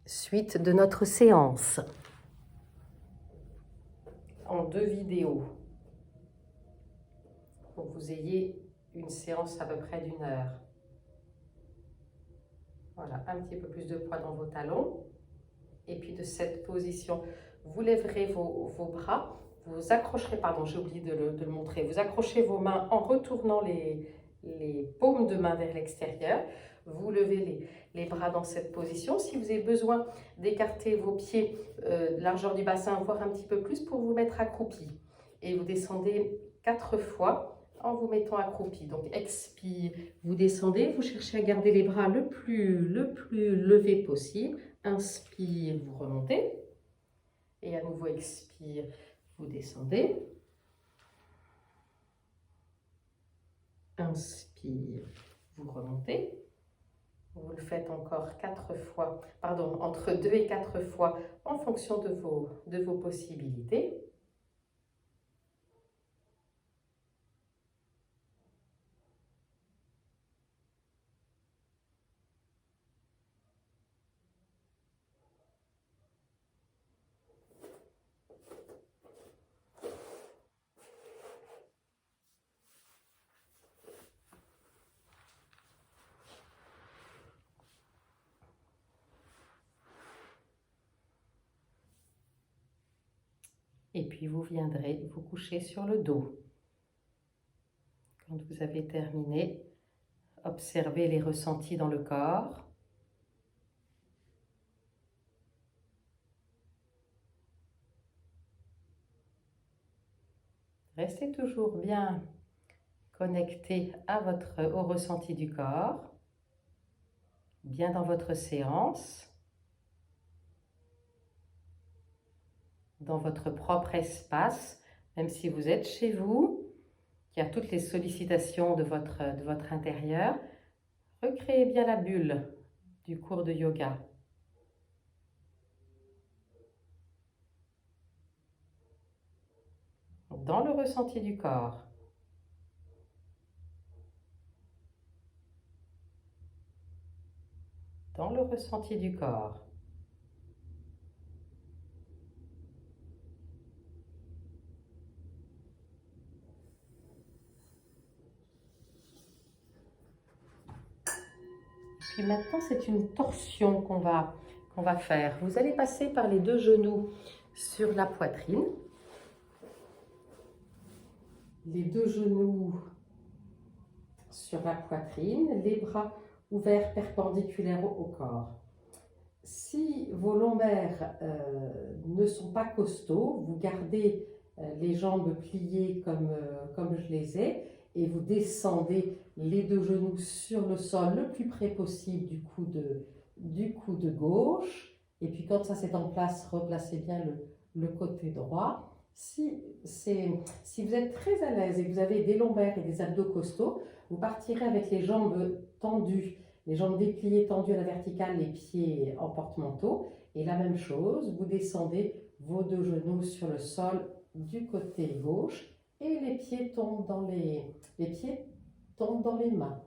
Suite de notre séance en 2 vidéos pour que vous ayez une séance à peu près d'1 heure. Voilà, un petit peu plus de poids dans vos talons. Et puis de cette position, vous lèverez vos bras, vous accrocherez, pardon, j'ai oublié de le montrer, vous accrochez vos mains en retournant les paumes de main vers l'extérieur. Vous levez les bras dans cette position. Si vous avez besoin d'écarter vos pieds, largeur du bassin, voire un petit peu plus, pour vous mettre accroupi. Et vous descendez 4 fois en vous mettant accroupi. Donc expire, vous descendez, vous cherchez à garder les bras le plus levés possible. Inspire, vous remontez. Et à nouveau expire, vous descendez. Inspire, vous remontez. Vous le faites encore 4 fois, pardon, entre 2 et 4 fois en fonction de vos possibilités. Et puis vous viendrez vous coucher sur le dos. Quand vous avez terminé, observez les ressentis dans le corps. Restez toujours bien connecté au ressenti du corps, bien dans votre séance, dans votre propre espace, même si vous êtes chez vous, qu'il y a toutes les sollicitations de votre intérieur. Recréez bien la bulle du cours de yoga. Dans le ressenti du corps. Dans le ressenti du corps. Puis maintenant, c'est une torsion qu'on va faire. Vous allez passer par les 2 genoux sur la poitrine. Les 2 genoux sur la poitrine, les bras ouverts perpendiculaires au corps. Si vos lombaires ne sont pas costauds, vous gardez les jambes pliées comme je les ai et vous descendez les 2 genoux sur le sol le plus près possible du coude gauche. Et puis quand ça c'est en place, replacez bien le côté droit. Si vous êtes très à l'aise et que vous avez des lombaires et des abdos costauds, vous partirez avec les jambes tendues, les jambes dépliées, tendues à la verticale, les pieds en porte-manteau. Et la même chose, vous descendez vos 2 genoux sur le sol du côté gauche et les pieds tombent dans les mains.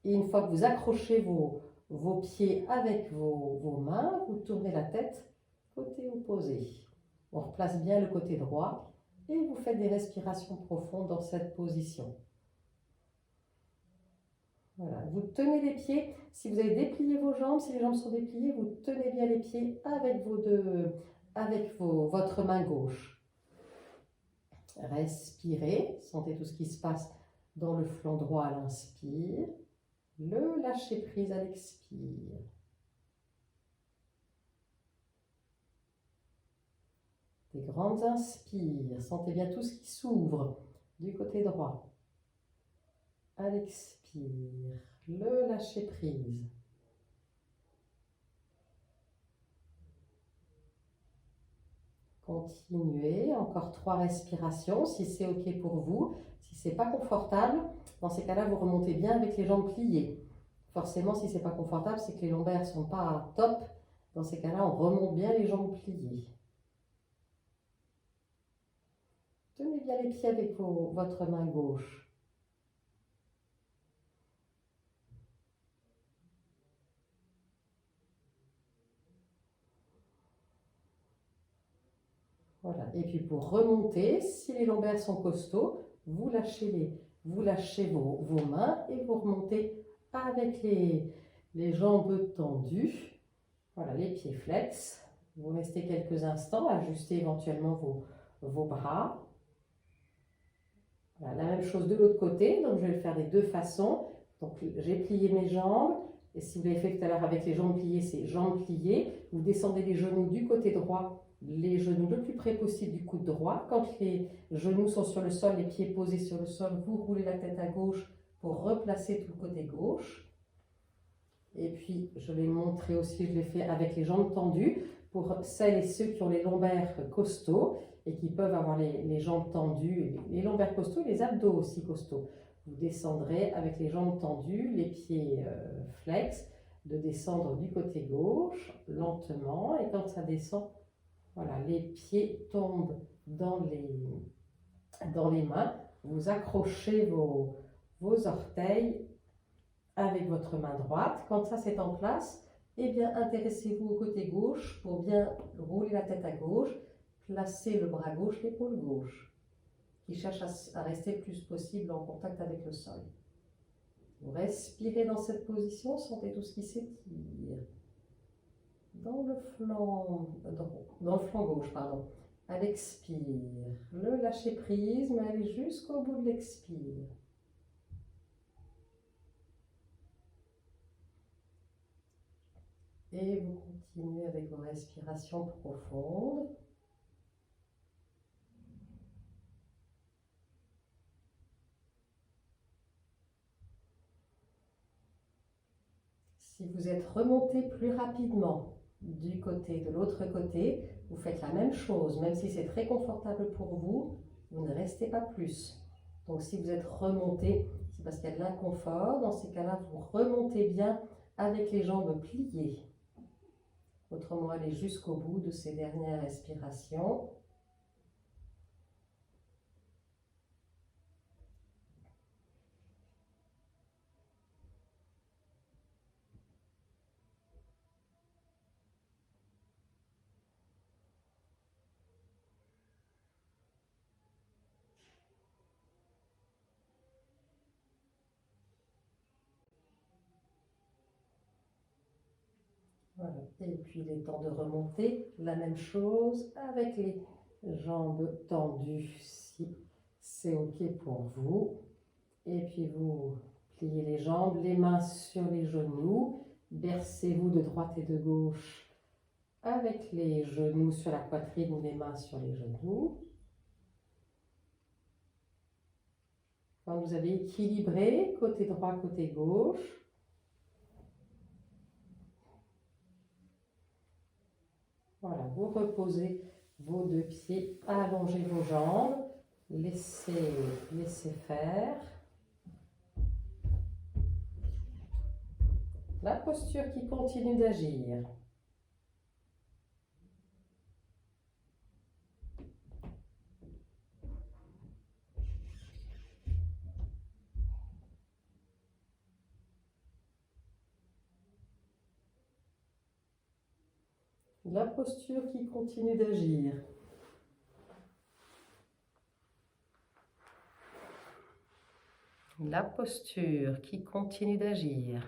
Et une fois que vous accrochez vos pieds avec vos mains, vous tournez la tête côté opposé. On replace bien le côté droit et vous faites des respirations profondes dans cette position. Voilà. Vous tenez les pieds, si vous avez déplié vos jambes, si les jambes sont dépliées, vous tenez bien les pieds avec votre main gauche. Respirez, sentez tout ce qui se passe dans le flanc droit à l'inspire, le lâcher prise à l'expire. Des grandes inspires, sentez bien tout ce qui s'ouvre du côté droit. À l'expire, le lâcher prise. Continuez, encore 3 respirations si c'est OK pour vous. Si ce n'est pas confortable, dans ces cas-là, vous remontez bien avec les jambes pliées. Forcément, si ce n'est pas confortable, c'est que les lombaires ne sont pas top. Dans ces cas-là, on remonte bien les jambes pliées. Tenez bien les pieds avec votre main gauche. Voilà. Et puis pour remonter, si les lombaires sont costauds, vous lâchez vos mains et vous remontez avec les jambes tendues. Voilà, les pieds flex. Vous restez quelques instants, ajustez éventuellement vos bras. Voilà, la même chose de l'autre côté, donc je vais le faire des deux façons. Donc j'ai plié mes jambes, et si vous l'avez fait tout à l'heure avec les jambes pliées, c'est jambes pliées. Vous descendez les genoux du côté droit, les genoux le plus près possible du coude droit. Quand les genoux sont sur le sol, les pieds posés sur le sol, vous roulez la tête à gauche pour replacer tout le côté gauche. Et puis je vais montrer aussi, je l'ai fait avec les jambes tendues, pour celles et ceux qui ont les lombaires costauds et qui peuvent avoir les jambes tendues, les lombaires costauds et les abdos aussi costauds. Vous descendrez avec les jambes tendues, les pieds flex, de descendre du côté gauche lentement, et quand ça descend, voilà, les pieds tombent dans les mains, vous accrochez vos orteils avec votre main droite. Quand ça c'est en place, eh bien intéressez-vous au côté gauche pour bien rouler la tête à gauche, placer le bras gauche, l'épaule gauche, qui cherche à rester le plus possible en contact avec le sol. Vous respirez dans cette position, sentez tout ce qui s'étire. Dans le flanc gauche, pardon. À l'expire, le lâcher prise, mais allez jusqu'au bout de l'expire. Et vous continuez avec vos respirations profondes. Si vous êtes remonté plus rapidement de l'autre côté, vous faites la même chose. Même si c'est très confortable pour vous, vous ne restez pas plus. Donc si vous êtes remonté, c'est parce qu'il y a de l'inconfort. Dans ces cas-là, vous remontez bien avec les jambes pliées. Autrement, allez jusqu'au bout de ces dernières respirations. Voilà. Et puis il est temps de remonter, la même chose avec les jambes tendues si c'est ok pour vous. Et puis vous pliez les jambes, les mains sur les genoux, bercez-vous de droite et de gauche avec les genoux sur la poitrine ou les mains sur les genoux. Quand vous avez équilibré, côté droit, côté gauche, voilà, vous reposez vos deux pieds, allongez vos jambes, laissez faire. La posture qui continue d'agir. La posture qui continue d'agir. La posture qui continue d'agir.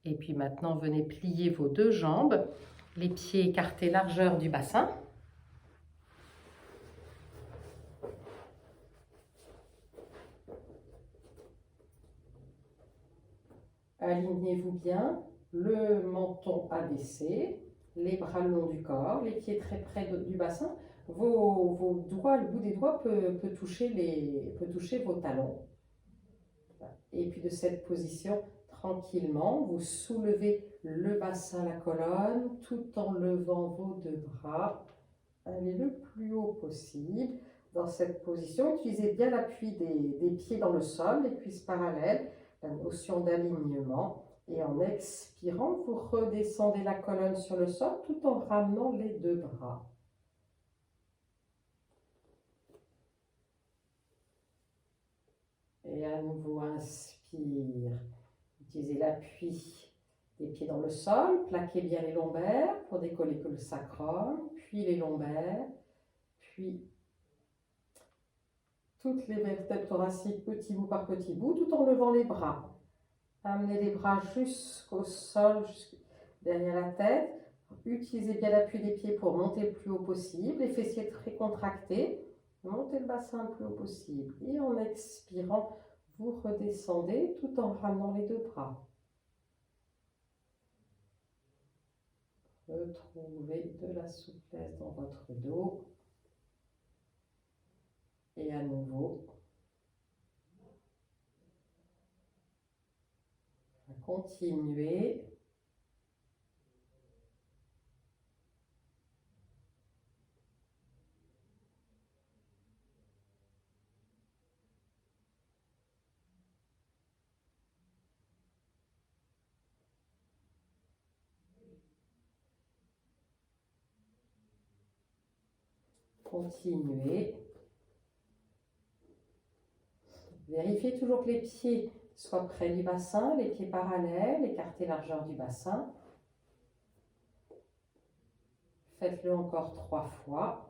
Et puis maintenant, venez plier vos deux jambes, les pieds écartés largeur du bassin. Alignez-vous bien, le menton abaissé, les bras le long du corps, les pieds très près du bassin. Vos doigts, le bout des doigts peut toucher vos talons. Et puis de cette position, tranquillement, vous soulevez le bassin, la colonne, tout en levant vos deux bras. Allez le plus haut possible. Dans cette position, utilisez bien l'appui des pieds dans le sol, les cuisses parallèles, la notion d'alignement. Et en expirant, vous redescendez la colonne sur le sol tout en ramenant les deux bras. Et à nouveau, inspire. Utilisez l'appui des pieds dans le sol. Plaquez bien les lombaires pour décoller que le sacrum. Puis les lombaires. Puis toutes les vertèbres thoraciques, petit bout par petit bout, tout en levant les bras. Amenez les bras jusqu'au sol, derrière la tête. Utilisez bien l'appui des pieds pour monter le plus haut possible. Les fessiers très contractés. Montez le bassin le plus haut possible. Et en expirant, vous redescendez tout en ramenant les deux bras. Retrouvez de la souplesse dans votre dos. Et à nouveau, continuez. Continuez. Vérifiez toujours que les pieds soient près du bassin, les pieds parallèles, écartez largeur du bassin. Faites-le encore 3 fois.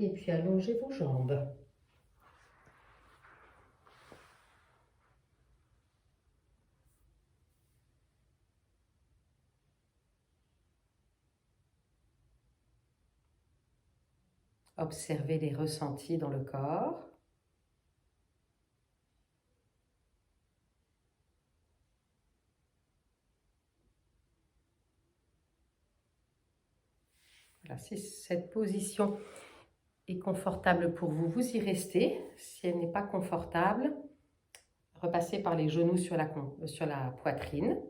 Et puis allongez vos jambes. Observez les ressentis dans le corps. Voilà, si cette position est confortable pour vous, vous y restez. Si elle n'est pas confortable, repassez par les genoux sur la poitrine.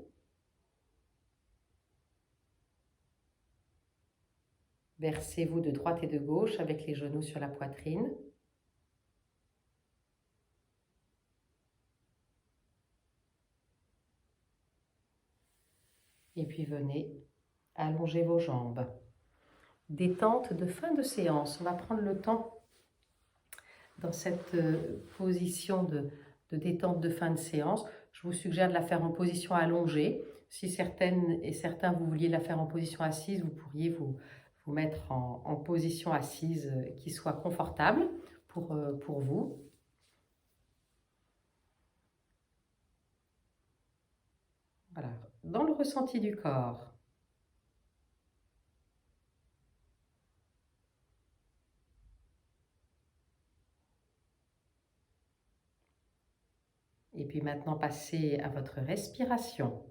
Versez-vous de droite et de gauche avec les genoux sur la poitrine. Et puis venez allonger vos jambes. Détente de fin de séance. On va prendre le temps dans cette position de détente de fin de séance. Je vous suggère de la faire en position allongée. Si certaines et certains vous vouliez la faire en position assise, vous pourriez vous mettre en position assise qui soit confortable pour vous. Voilà, dans le ressenti du corps. Et puis maintenant, passez à votre respiration.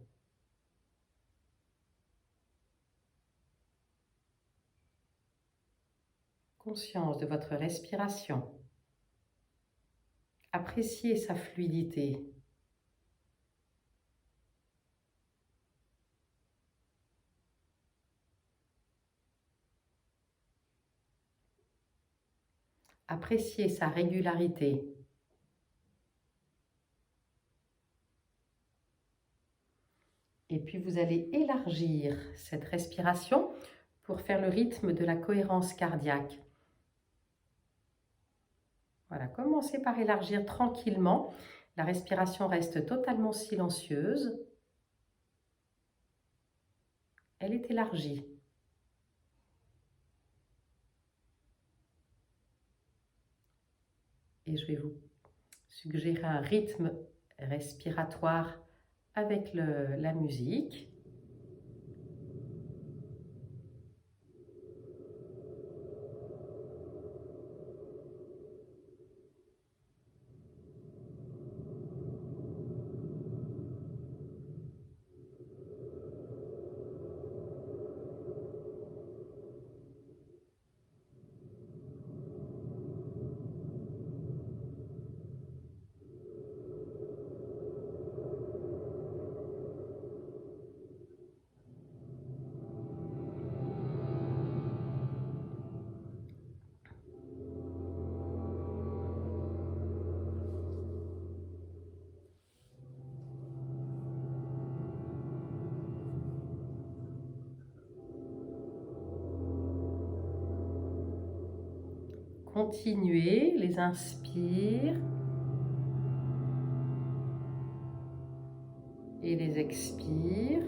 Conscience de votre respiration. Appréciez sa fluidité. Appréciez sa régularité. Et puis vous allez élargir cette respiration pour faire le rythme de la cohérence cardiaque. Voilà, commencez par élargir tranquillement. La respiration reste totalement silencieuse. Elle est élargie. et je vais vous suggérer un rythme respiratoire avec la musique. Continuez les inspires et les expires.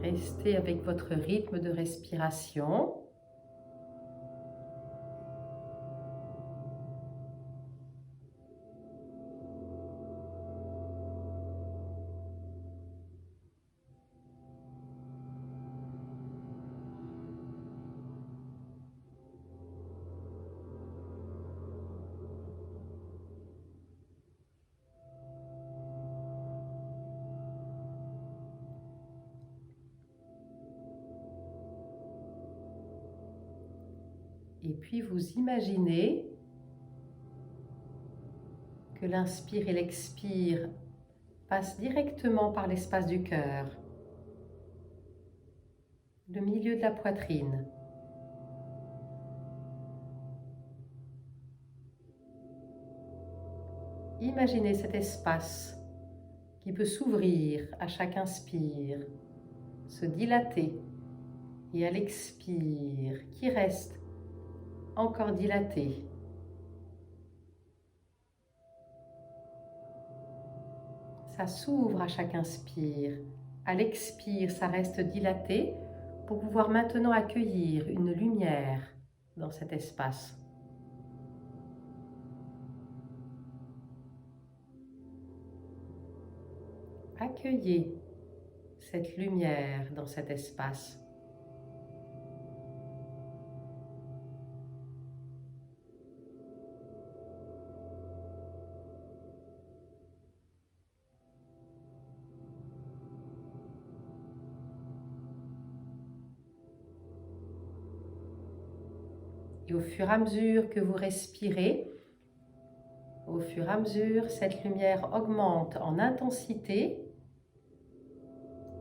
Restez avec votre rythme de respiration. Et puis vous imaginez que l'inspire et l'expire passent directement par l'espace du cœur, le milieu de la poitrine. Imaginez cet espace qui peut s'ouvrir à chaque inspire, se dilater, et à l'expire qui reste encore dilaté. Ça s'ouvre à chaque inspire. À l'expire, ça reste dilaté pour pouvoir maintenant accueillir une lumière dans cet espace. Accueillez cette lumière dans cet espace. Et au fur et à mesure que vous respirez, au fur et à mesure, cette lumière augmente en intensité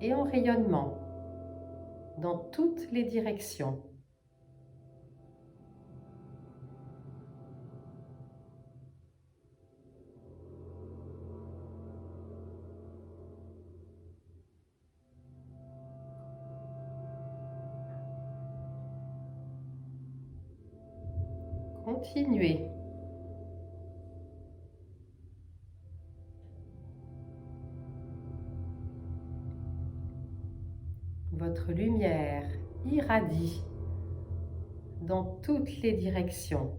et en rayonnement dans toutes les directions. Continuez. Votre lumière irradie dans toutes les directions.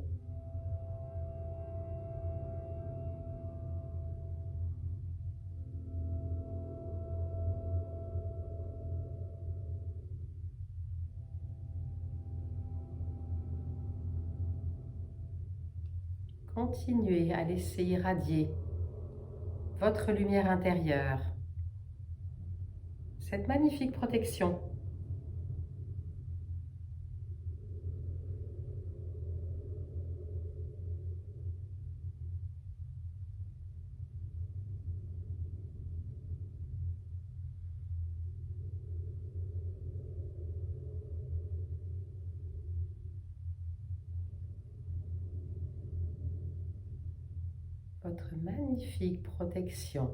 Continuez à laisser irradier votre lumière intérieure, cette magnifique protection. votre magnifique protection.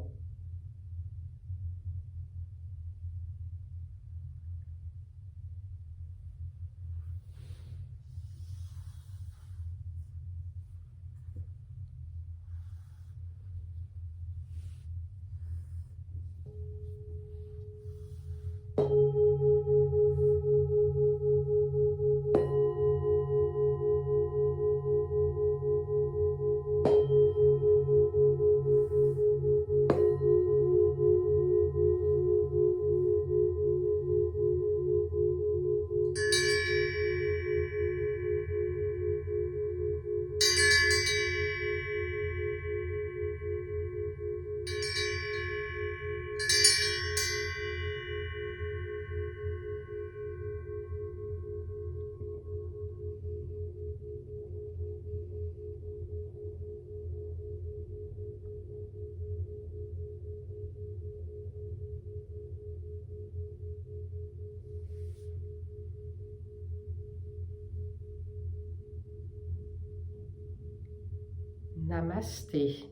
Namasté.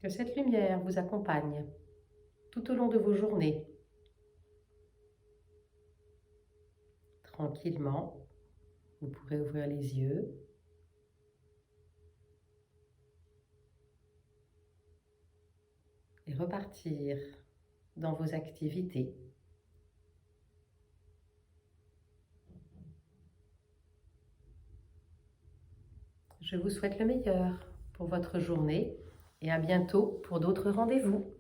Que cette lumière vous accompagne tout au long de vos journées. Tranquillement, vous pourrez ouvrir les yeux et repartir dans vos activités. Je vous souhaite le meilleur pour votre journée et à bientôt pour d'autres rendez-vous.